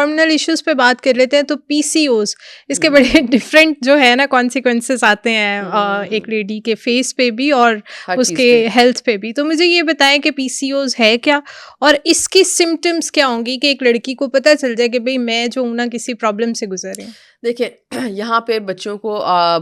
Hormonal issues पे बात कर लेते हैं, तो पीसीओज इसके बड़े डिफरेंट जो है ना कॉन्सिक्वेंसेस आते हैं एक लेडी के फेस पे भी और हर चीज़ उसके पे। हेल्थ पे भी। तो मुझे ये बताएं कि पीसीओज है क्या और इसकी सिम्टम्स क्या होंगी कि एक लड़की को पता चल जाए कि भाई मैं जो हूं ना किसी प्रॉब्लम से गुजर रही हूँ। देखिए यहाँ पे बच्चों को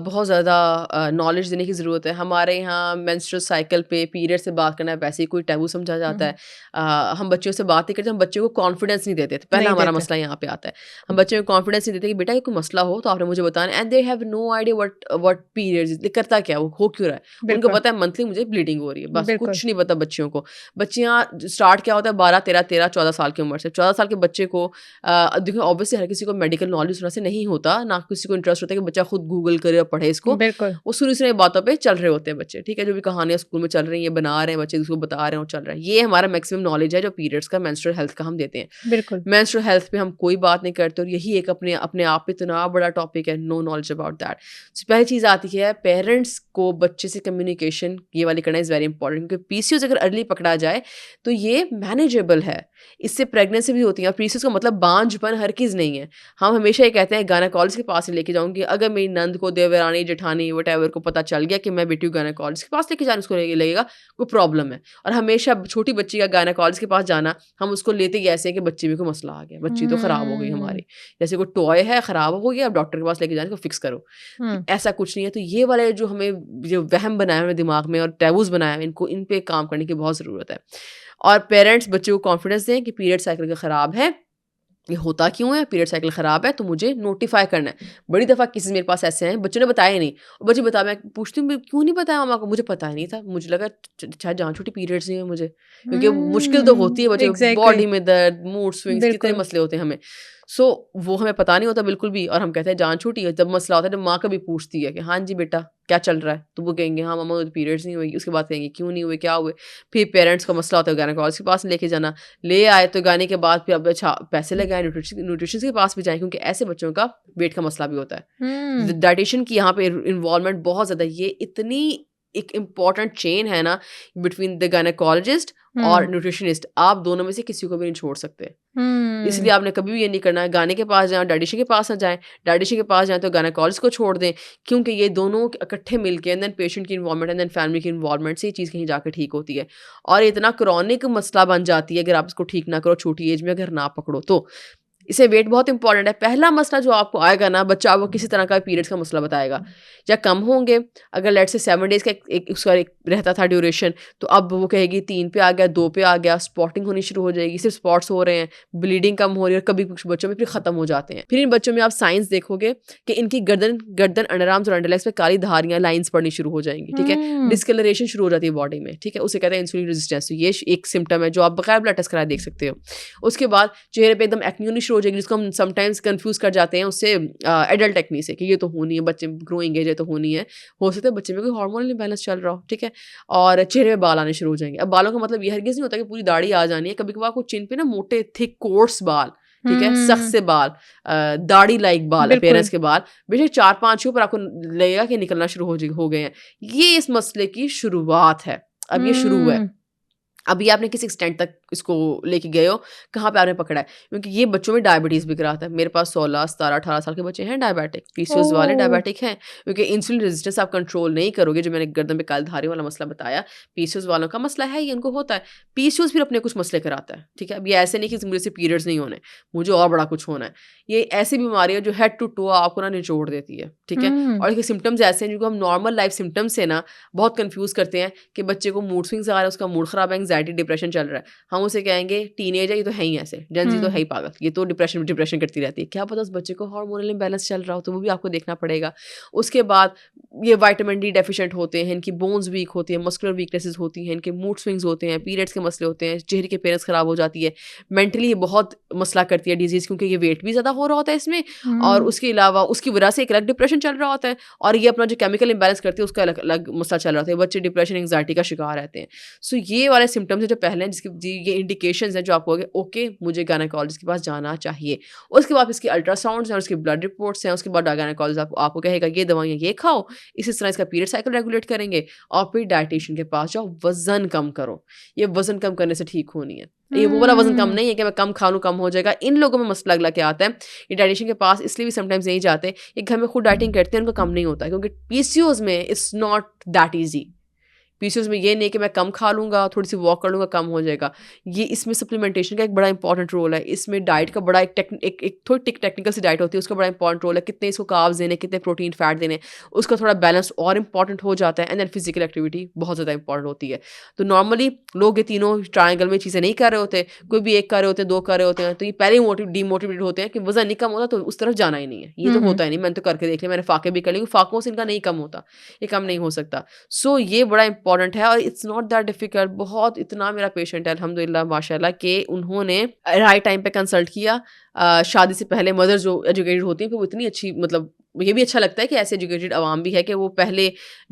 बहुत ज़्यादा नॉलेज देने की ज़रूरत है। हमारे यहाँ मेंस्ट्रुअल साइकिल पे पीरियड से बात करना वैसे ही कोई टैबू समझा जाता है। हम बच्चों से बात नहीं करते, हम बच्चों को कॉन्फिडेंस नहीं देते। तो पहला नहीं हमारा देते। मसला यहाँ पे आता है। हम बच्चों को कॉन्फिडेंस नहीं देते कि बेटा ये कोई मसला हो तो आपने मुझे बताना, and they have no idea what periods करता क्या है, वो हो क्यों रहा है। उनको बिल्कुल पता है मंथली मुझे ब्लीडिंग हो रही है, बस बिल्कुल। कुछ नहीं पता बच्चियों को। बच्चियाँ स्टार्ट क्या होता है 12, 13, 14 साल की उम्र से। 14 साल के बच्चे को देखिए ऑब्वियसली हर किसी को मेडिकल नॉलेज होना से नहीं होता, ना किसी को इंटरेस्ट होता है कि बच्चा खुद गूगल करे और पढ़े इसको। बिल्कुल। वो शुरू से बातों पे चल रहे होते हैं बच्चे, ठीक है, जो भी कहानियाँ स्कूल में चल रही हैं बना रहे हैं बच्चे, जिसको बता रहे हैं और चल रहा है। ये हमारा मैक्सिमम नॉलेज है जो पीरियड्स का, मेंस्ट्रुअल हेल्थ का हम देते हैं। बिल्कुल। मेंस्ट्रुअल हेल्थ पे हम कोई बात नहीं करते और यही एक अपने अपने आप में इतना बड़ा टॉपिक है, नो नॉलेज अबाउट दैट। पहली चीज़ आती है पेरेंट्स को बच्चे से कम्युनिकेशन ये वाली करना इज़ वेरी इंपॉर्टेंट, क्योंकि पीसीओएस अगर अर्ली पकड़ा जाए तो ये मैनेजेबल है। इससे प्रेगनेंसी भी होती है। पीसीओएस का मतलब बांझपन हर चीज़ नहीं है। हम हमेशा ये कहते हैं गायनेकोलॉजिस्ट के पास ही लेके जाऊँगी। अगर मेरी नंद को, देवरानी, जेठानी व्हाटएवर को पता चल गया कि मैं बेटी को गायनेकोलॉजिस्ट के पास लेके जाना, उसको लगेगा कोई प्रॉब्लम है। और हमेशा छोटी बच्ची का गायनेकोलॉजिस्ट के पास जाना, हम उसको लेते ही ऐसे हैं कि बच्ची में कोई मसला आ गया, बच्ची तो खराब हो गई हम्म। हमारी। जैसे कोई टॉय है खराब हो गया, अब डॉक्टर के पास लेके जाने को फिक्स करो। हम्म। ऐसा कुछ नहीं है। तो ये वाले जो हमें जो वहम बनाया है दिमाग में और टैबूज़ बनाया है, इनको इन पे काम करने की बहुत ज़रूरत है। और पेरेंट्स बच्चे को कॉन्फिडेंस दें कि पीरियड साइकिल खराब है, ये होता क्यों है, पीरियड साइकिल ख़राब है तो मुझे नोटिफ़ाई करना है। बड़ी दफ़ा केसेज़ मेरे पास ऐसे हैं, बच्चों ने बताया ही नहीं और बच्चे बता, मैं पूछती हूँ क्यों नहीं बताया मम्मा को? मुझे पता ही नहीं था, मुझे लगा शायद जान छूटी पीरियड्स नहीं हुए मुझे। क्योंकि मुश्किल तो होती है बच्चों को, एग्जैक्टली। बॉडी में दर्द, मूड स्विंग्स, कितने बिल्कुल। मसले होते हैं हमें। सो वो हमें पता नहीं होता बिल्कुल भी और हम कहते हैं जान छूटी है। जब मसला होता है, जब माँ कभी पूछती है कि हाँ जी बेटा क्या चल रहा है? तो वो कहेंगे हाँ मम्मा मुझे पीरियड्स नहीं हुए। उसके बाद कहेंगे क्यों नहीं हुए, क्या हुए? फिर पेरेंट्स का मसला होता है गायनेकोलॉजिस्ट के पास लेके जाना। ले आए तो गाने के बाद फिर अब अच्छा पैसे लगाए, न्यूट्रिशन के पास भी जाएँ, क्योंकि ऐसे बच्चों का वेट का मसला भी होता है। हम्म। डाइटिशियन की यहाँ पे इन्वॉल्वमेंट बहुत ज़्यादा है। ये इतनी एक इम्पॉर्टेंट चेन है ना बिटवीन द गायनेकोलॉजिस्ट और हम्म। न्यूट्रिशनिस्ट। आप दोनों में से किसी को भी नहीं छोड़ सकते। हम्म। इसलिए आपने कभी भी ये नहीं करना है गाने के पास जाएँ, डायटीशियन के पास ना जाएँ। डायटीशियन के पास जाएँ तो गायनेकोलॉजिस्ट को छोड़ दें, क्योंकि ये दोनों इकट्ठे मिलके एंड देन पेशेंट की इन्वॉल्वमेंट एंड देन फैमिली की इन्वॉल्वमेंट से ये चीज़ कहीं जाके ठीक होती है। और इतना क्रॉनिक मसला बन जाती है अगर आप इसको ठीक ना करो छोटी एज में, अगर ना पकड़ो तो। इसे वेट बहुत इंपॉर्टेंट है। पहला मसला जो आपको आएगा ना, बच्चा आपको किसी तरह का पीरियड्स का मसला बताएगा या कम होंगे। अगर लेट्स से 7 डेज़ का एक उसका एक रहता था ड्यूरेशन, तो अब वो कहेगी 3 पे आ गया, 2 पे आ गया, स्पॉटिंग होनी शुरू हो जाएगी, सिर्फ स्पॉट्स हो रहे हैं, ब्लीडिंग कम हो रही है और कभी कुछ बच्चों में फिर खत्म हो जाते हैं। फिर इन बच्चों में आप साइंस देखोगे कि इनकी गर्दन अंडरआर्म्स और अंडरलेग्स पे काली धारियाँ, लाइन्स पड़नी शुरू हो जाएंगी, ठीक है? डिस्कलरेशन शुरू हो जाती है बॉडी में, ठीक है? उसे कहते हैं इंसुलिन रेजिस्टेंस। तो ये एक सिम्टम है जो आप बगैर ब्लड टेस्ट कराए देख सकते हो। उसके बाद चेहरे पे एकदम एक्ने होनी शुरू हो जाएगी, जिसको हम समटाइम्स कंफ्यूज कर जाते हैं उससे एडल्ट एक्ने से, कि ये तो होनी है, बच्चे ग्रोइंग एज है तो होनी है। हो सकता है बच्चे में कोई हार्मोनल इम्बैलेंस चल रहा हो, ठीक है? और चेहरे में बाल आने शुरू हो जाएंगे। अब बालों का मतलब ये हरगिज़ नहीं होता कि पूरी दाढ़ी आ जानी है। कभी कभार आपको चिन पे ना मोटे थिक कोर्स बाल, ठीक है, सख्त हम्म। से बाल, दाढ़ी लाइक बाल, बिल्कुल। अपीयरेंस के बाल बेशक 4-5 ही, पर आपको लगेगा कि निकलना शुरू हो गए हैं। ये इस मसले की शुरुआत है। अब ये शुरू हुआ है। अभी आपने किस एक्सटेंट तक इसको लेके गए हो, कहाँ पे आपने पकड़ा है? क्योंकि ये बच्चों में डायबिटीज़ भी कराता है। मेरे पास 16, 17, 18 साल के बच्चे हैं डायबिटिक, पीसीओएस वाले ओह। डायबिटिक हैं, क्योंकि इंसुलिन रेजिस्टेंस आप कंट्रोल नहीं करोगे। जो मैंने गर्दन पे काली धारी वाला मसला बताया, पीसीओएस वालों का मसला है, ये उनको होता है। पीसीओएस फिर अपने कुछ मसले कराता है, ठीक है? अब ये ऐसे नहीं कि मुझे से पीरियड्स नहीं होने, मुझे और बड़ा कुछ होना है। ये ऐसी बीमारी है जो हेड टू टो आपको ना निचोड़ देती है, ठीक है? और इसके सिम्पटम्स ऐसे हैं जिनको हम नॉर्मल लाइफ सिम्पटम्स से ना बहुत कन्फ्यूज़ करते हैं कि बच्चे को मूड स्विंग्स आ रहा है, उसका मूड ख़राब है, एंग्जायटी, डिप्रेशन चल रहा है। हम उसे कहेंगे टीनेज है, ये तो है ही ऐसे, जेन ज़ी तो है ही पागल, ये तो डिप्रेशन करती रहती है। क्या पता उस बच्चे को हार्मोनल इम्बैलेंस चल रहा हो, तो वो भी आपको देखना पड़ेगा। उसके बाद ये विटामिन डी डेफिशिएंट होते हैं, इनकी बोन्स वीक होती हैं, मस्कुलर वीकनेसेस होती हैं, इनके मूड स्विंग्स होते हैं, पीरियड्स के मसले होते हैं, चेहरे की अपीयरेंस ख़राब हो जाती है। मेंटली ये बहुत मसला करती है डिजीज़, क्योंकि ये वेट भी ज़्यादा हो रहा होता है इसमें, और उसके अलावा उसकी वजह से एक अलग डिप्रेशन चल रहा होता है, और ये अपना जो केमिकल इम्बैलेंस करती है उसका अलग अलग मसला चल रहा होता है। बच्चे डिप्रेशन, एंग्जायटी का शिकार रहते हैं। सो ये वाले सिम्टम्स हैं जो पहले हैं, जिसकी ये इंडिकेशंस हैं जो आपको ओके मुझे गायनेकोलॉजिस्ट के पास जाना चाहिए। उसके बाद इसकी अल्ट्रासाउंड्स हैं, उसकी ब्लड रिपोर्ट्स हैं, उसके बाद गायनेकोलॉजिस्ट आपको कहेगा ये दवाइयाँ ये खाओ, इसी तरह इसका पीरियड साइकिल रेगुलेट करेंगे, और फिर डायटिशियन के पास जाओ, वजन कम करो। ये वजन कम करने से ठीक होनी है, ये वो वाला वजन कम नहीं है कि मैं कम खा लूँ कम हो जाएगा। इन लोगों में मसला अगला क्या आता है, ये डायटिशियन के पास इसलिए भी समटाइम्स नहीं जाते, ये घर में खुद डाइटिंग करते हैं, उनको कम नहीं होता, क्योंकि पीसीओएस में it's not that easy. PCOS में ये नहीं कि मैं कम खा लूँगा, थोड़ी सी वॉक कर लूँगा, कम हो जाएगा। ये इसमें सप्लीमेंटेशन का एक बड़ा इंपॉर्टेंट रोल है। इसमें डाइट का बड़ा एक थोड़ी टेक्निकल सी डाइट होती है, उसका बड़ा इंपॉर्टेंट रोल है। कितने इसको कार्ब्स देने, कितने प्रोटीन फैट देने, उसका थोड़ा बैलेंस और इंपॉर्टेंट हो जाता है। एंड देन फिजिकल एक्टिविटी बहुत ज़्यादा इंपॉर्टेंट होती है। तो नॉर्मली लोग ये तीनों ट्रायंगल में चीज़ें नहीं कर रहे होते, कोई भी एक कर रहे होते हैं, दो कर रहे होते हैं, तो ये पहले ही डीमोटिवेटेड होते हैं कि वजन नहीं कम होता तो उस तरफ जाना ही नहीं है। ये तो होता ही नहीं, मैंने तो करके देख लिया, मैंने फाके भी कर लिए, फाकों से इनका नहीं कम होता, ये कम नहीं हो सकता। सो ये बड़ा इंपॉर्टेंट है, और इट्स नॉट दैट डिफिकल्ट। बहुत इतना मेरा पेशेंट है अल्हम्दुलिल्लाह माशाल्लाह कि उन्होंने राइट टाइम पे कंसल्ट किया। शादी से पहले मदर जो एजुकेटेड होती हैं, फिर वो इतनी अच्छी, मतलब ये भी अच्छा लगता है कि ऐसे एजुकेटेड अवाम भी है कि वो पहले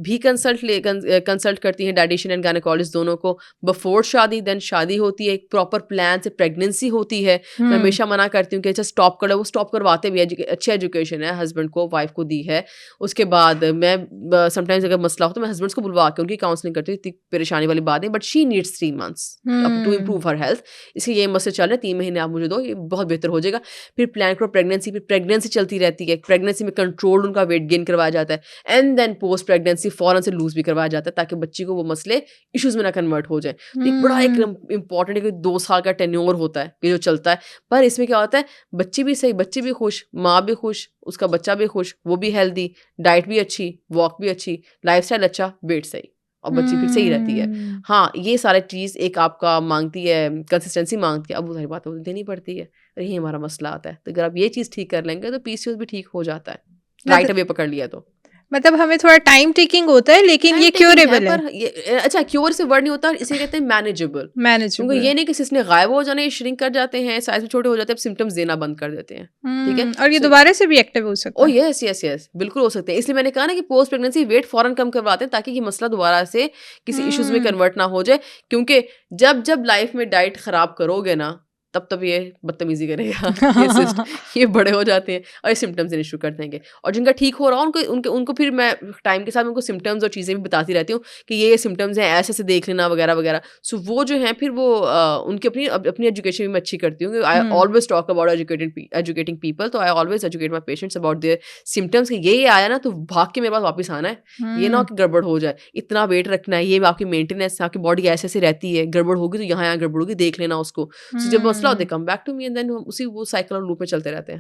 भी कंसल्ट करती हैं डाइटिशियन एंड गायनेकोलॉजिस्ट दोनों को, बिफोर शादी, देन शादी होती है, एक प्रॉपर प्लान से प्रेगनेंसी होती है। मैं हमेशा मना करती हूँ कि अच्छा स्टॉप कर लो, वो स्टॉप करवाते भी हैं। अच्छी एजुकेशन है, हस्बैंड को वाइफ को दी है। उसके बाद मैं समटाइम्स अगर मसला हो तो मैं हस्बैंड्स को बुलवा के उनकी काउंसलिंग करती हूँ, इतनी परेशानी वाली बात है, but she needs 3 months to improve her health. इसलिए ये मसले चल रहे हैं, 3 महीने आप मुझे दो, ये बहुत बेहतर हो जाएगा। फिर प्लान करो प्रेगनेंसी, फिर प्रेगनेंसी चलती रहती है, प्रेगनेंसी में कंट्रोल उनका वेट गेन करवाया जाता है, एंड देन पोस्ट प्रेगनेंसी फौरन से लूज भी करवाया जाता है, ताकि बच्ची को वो मसले इश्यूज में ना कन्वर्ट हो जाए। तो एक बड़ा एक इंपॉर्टेंट 2 साल का टेन्योर होता है कि जो चलता है। पर इसमें क्या होता है, बच्ची भी सही, बच्ची भी खुश, माँ भी खुश, उसका बच्चा भी खुश, वो भी हेल्दी, डाइट भी अच्छी, वॉक भी अच्छी, लाइफस्टाइल अच्छा, वेट सही, और बच्ची फिर सही रहती है। हाँ, ये सारे चीज़ एक आपका मांगती है, कंसिस्टेंसी मांगती है, अब वो सारी बातें मुझे देनी पड़ती है, यही हमारा मसला आता है। तो अगर आप ये चीज़ ठीक कर लेंगे तो पीसीओएस भी ठीक हो जाता है, राइट अवे पकड़ लिया तो। मतलब हमें थोड़ा टाइम टेकिंग होता है, लेकिन ये क्योरेबल है। पर ये अच्छा, क्योर से वर्ड नहीं होता, इसे कहते हैं मैनेजेबल। क्योंकि ये नहीं कि इसने गायब हो जाना, ये श्रिंक कर जाते हैं, साइज में छोटे हो जाते हैं, सिम्टम्स देना बंद कर देते हैं। ठीक है, और ये दोबारा से भी एक्टिव हो सकता ओह है। यस यस यस, बिल्कुल हो सकते हैं। इसलिए मैंने कहा ना कि पोस्ट प्रेगनेंसी वेट फौरन कम करवाते हैं, ताकि ये मसला दोबारा से किसी इश्यूज में कन्वर्ट ना हो जाए। क्योंकि जब जब लाइफ में डाइट खराब करोगे ना, तब ये बदतमीजी करेगा। ये बड़े हो जाते हैं और ये सिम्टम्स देने शुरू कर देंगे। और जिनका ठीक हो रहा है उनको फिर मैं टाइम के साथ उनको सिम्टम्स और चीज़ें भी बताती रहती हूँ कि ये सिम्टम्स हैं, ऐसे ऐसे देख लेना वगैरह वगैरह। सो वो जो हैं फिर वो उनकी अपनी एजुकेशन भी मैं अच्छी करती हूँ। I always talk about educating people. तो I always educate my patients about their symptoms कि ये आया ना तो भाग के मेरे पास वापस आना है। ये ना कि गड़बड़ हो जाए, इतना वेट रखना है, ये आपकी मेंटेनेंस, आपकी बॉडी ऐसे ऐसे रहती है, गड़बड़ होगी तो यहाँ गड़बड़ होगी, देख लेना उसको। सो जब मसला होता है, come back to me, and then उसी वो साइकिल और लूप में चलते रहते हैं।